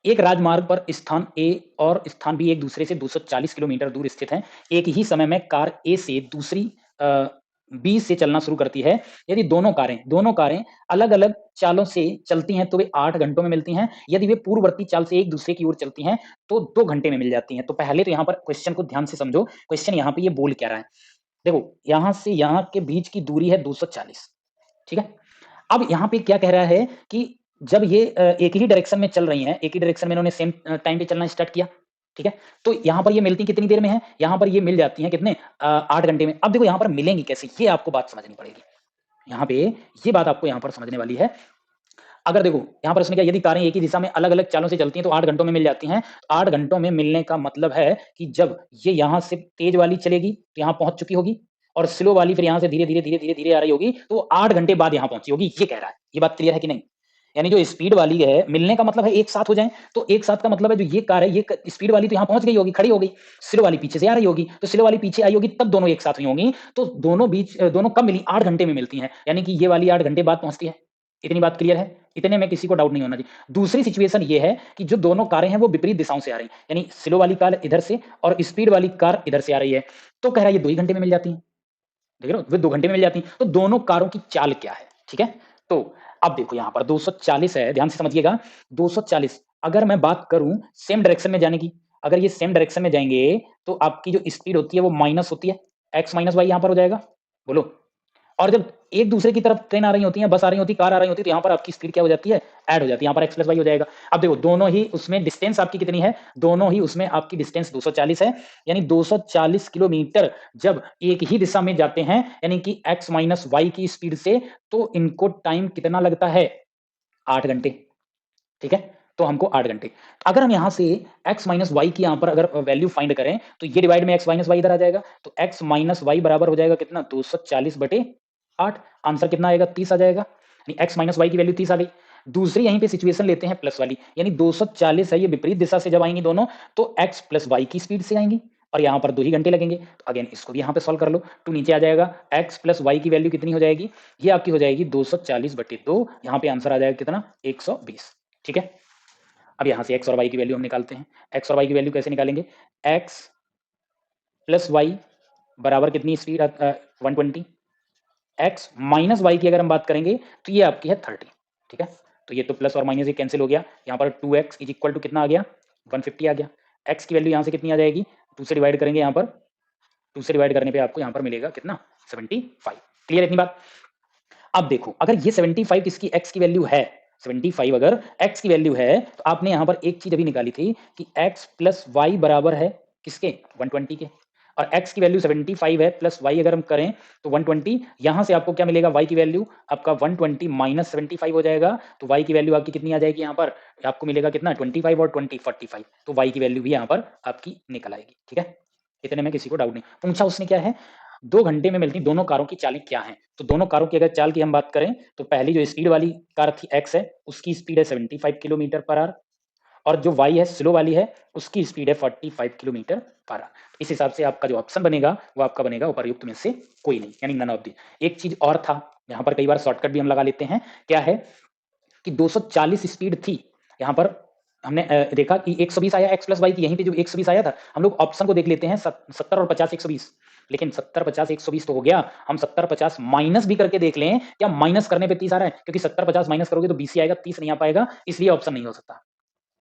एक राजमार्ग पर स्थान ए और स्थान बी एक दूसरे से 240 किलोमीटर दूर स्थित हैं। एक ही समय में कार ए से दूसरी बी से चलना शुरू करती है। यदि दोनों कारें अलग-अलग चालों से चलती हैं तो वे 8 घंटों में मिलती हैं। यदि वे पूर्ववर्ती चाल से एक दूसरे की ओर चलती हैं तो 2 घंटे में मिल जाती हैं। तो पहले तो यहाँ पर क्वेश्चन को ध्यान से समझो। क्वेश्चन यहाँ पे ये बोल क्या रहा है? देखो, यहाँ से यहाँ के बीच की दूरी है 240, ठीक है? अब यहाँ पे क्या कह रहा है कि जब ये एक ही डायरेक्शन में चल रही हैं, एक ही डायरेक्शन में इन्होंने सेम टाइम पे चलना स्टार्ट किया, ठीक है? तो यहाँ पर ये मिलती कितनी देर में है? यहाँ पर ये मिल जाती हैं कितने 8 घंटे में। अब देखो यहाँ पर मिलेंगी कैसे? ये आपको बात समझनी पड़ेगी। यहाँ पे ये बात आपको यहाँ पर समझने वाली है। अगर देखो यहाँ पर उसने क्या, यदि कारें एक ही दिशा में अलग-अलग चालों से चलती हैं तो 8 घंटों में मिल जाती हैं। 8 घंटों में मिलने का मतलब है कि जब ये यहाँ से तेज वाली चलेगी तो यहाँ पहुँच चुकी होगी और स्लो वाली फिर यहाँ से धीरे-धीरे, धीरे-धीरे, धीरे आ रही होगी तो वो 8 घंटे बाद यहाँ पहुँची होगी, ये कह रहा है। ये बात क्लियर है कि नहीं? यानी जो स्पीड वाली है, मिलने का मतलब है एक साथ हो जाएँ, तो एक साथ का मतलब है जो ये कार है, ये क स्पीड वाली तो यहाँ पहुँच गई होगी, खड़ी हो गई। स्लो वाली पीछे से आ रही होगी, तो स्लो वाली पीछे आई होगी तब दोनों एक साथ हुई होंगी, तो दोनों कब मिली? 8 घंटे में मिलती हैं, यानी कि ये वाली 8 घंटे बाद पहुँचती है। इतनी बात क्लियर है? इतने में किसी को डाउट नहीं होना चाहिए। दूसरी सिचुएशन ये है कि जो दोनों कारें हैं वो विपरीत दिशाओं से आ रही हैं, यानी स्लो वाली कार इधर से और स्पीड वाली कार इधर से आ रही है, तो कह रहा है ये 2 ही घंटे में मिल जाती हैं। देख रहे हो? वे 2 घंटे में मिल जाती हैं, तो दोनों कारों की चाल क्या है, ठीक है? तो अब देखो यहाँ पर 240 है, ध्यान से समझिएगा। 240 अगर मैं बात करूँ सेम डायरेक्शन में जाने की, अगर ये सेम डायरेक्शन में जाएँगे, तो आपकी जो स्पीड होती है वो माइनस होती है, x माइनस y यहाँ पर हो जाएगा, बोलो? और जब एक दूसरे की तरफ ट्रेन आ रही होती है, बस आ रही होती है, कार आ रही होती है, तो यहाँ पर आपकी स्पीड क्या हो जाती है? ऐड हो जाती है। यहाँ पर x प्लस वाई हो जाएगा। अब देखो दोनों ही उसमें डिस्टेंस आपकी कितनी है? दोनों ही उसमें आपकी डिस्टेंस 240 है, यानी 240 किलोमीटर जब एक ही दिशा में जाते हैं, यानी कि x माइनस वाई की स्पीड से, तो इनको टाइम कितना लगता है? 8 घंटे, ठीक है? तो हमको 8 घंटे। अगर हम यहाँ से x माइनस वाई की यहाँ पर अगर वैल्यू फाइंड करें, तो ये डिवाइड में x माइनस वाई इधर आ जाएगा, तो x माइनस वाई बराबर हो जाएगा कितना? 240/8। आंसर कितना आएगा? 30 आ जाएगा। यानी x माइनस वाई की वैल्यू 30 आ गई। दूसरी यहीं पे सिचुएशन लेते हैं प्लस वाली, यानी 240 है, ये विपरीत दिशा से जब आएँगी दोनों, तो x प्लस वाई की स्पीड से आएँगी और यहाँ पर 2 ही घंटे लगेंगे। तो अगेन इसको भी यहाँ पे सॉल्व कर लो, 2 नीचे आ जाएगा, x प्लस वाई की वैल्यू कितनी हो जाएगी? ये आपकी हो जाएगी 240/2, यहाँ पे आंसर आ जाएगा कितना? 120, ठीक है? अब यहाँ से x और y की वैल्यू हम निकालते हैं। x और y की वैल्यू कैसे निकालेंगे? x प्लस वाई बराबर कितनी स्पीड 120, x माइनस वाई की अगर हम बात करेंगे तो ये आपकी है 30, ठीक है? तो ये तो प्लस और माइनस ये कैंसिल हो गया, यहाँ पर 2x इज इक्वल टू कितना आ गया? 150 आ गया। x की वैल्यू यहाँ से कितनी आ जाएगी? 2 से डिवाइड करेंगे यहाँ पर, 2 से डिवाइड करने पे आपको यहाँ पर मिलेगा कितना? 75। क्लियर इतनी बात? अब देखो अगर ये 75 किसकी x की वैल्यू है, 75 अगर x की वैल्यू है, तो आपने यहाँ पर एक चीज अभी निकाली थी कि x प्लस वाई बराबर है किसके? 120 के, और x की वैल्यू 75 है प्लस y अगर हम करें तो 120, यहाँ से आपको क्या मिलेगा? y की वैल्यू आपका 120 माइनस 75 हो जाएगा, तो y की वैल्यू आपकी कितनी आ जाएगी? यहाँ पर आपको मिलेगा कितना? 25 और 20 45, तो y की वैल्यू भी यहाँ पर आपकी निकल आएगी, ठीक है? इतने में किसी को डाउट नहीं। पूछा उसने क्या है? 2 घंटे में मिलती दोनों कारों की चालें क्या हैं? तो दोनों कारों की अगर चाल की हम बात करें, तो पहली जो स्पीड वाली कार थी x है, उसकी स्पीड है 75 किलोमीटर पर आवर, और जो y है स्लो वाली है, उसकी स्पीड है 45 किलोमीटर पर आवर। इस हिसाब से आपका जो ऑप्शन बनेगा, वो आपका बनेगा उपर्युक्त में से कोई नहीं, यानी नन ऑफ द। एक चीज़ और था, यहाँ पर कई बार शॉर्टकट भी हम लगा लेते हैं, क्या है कि 240 स्पीड थी, यहाँ पर हमने देखा कि 120 आया x प्लस वाई की, यहीं पे जो 120 आया था, हम लोग ऑप्शन को देख लेते हैं 70 और 50 120, लेकिन 70 50 120 तो हो गया, हम 70 50 माइनस भी करके देख लें, क्या माइनस करने पे 30 आ रहा है? क्योंकि 70 50 माइनस करोगे तो 20 ही आएगा, 30 नहीं आ पाएगा, इसलिए ऑप्शन नहीं हो सकता।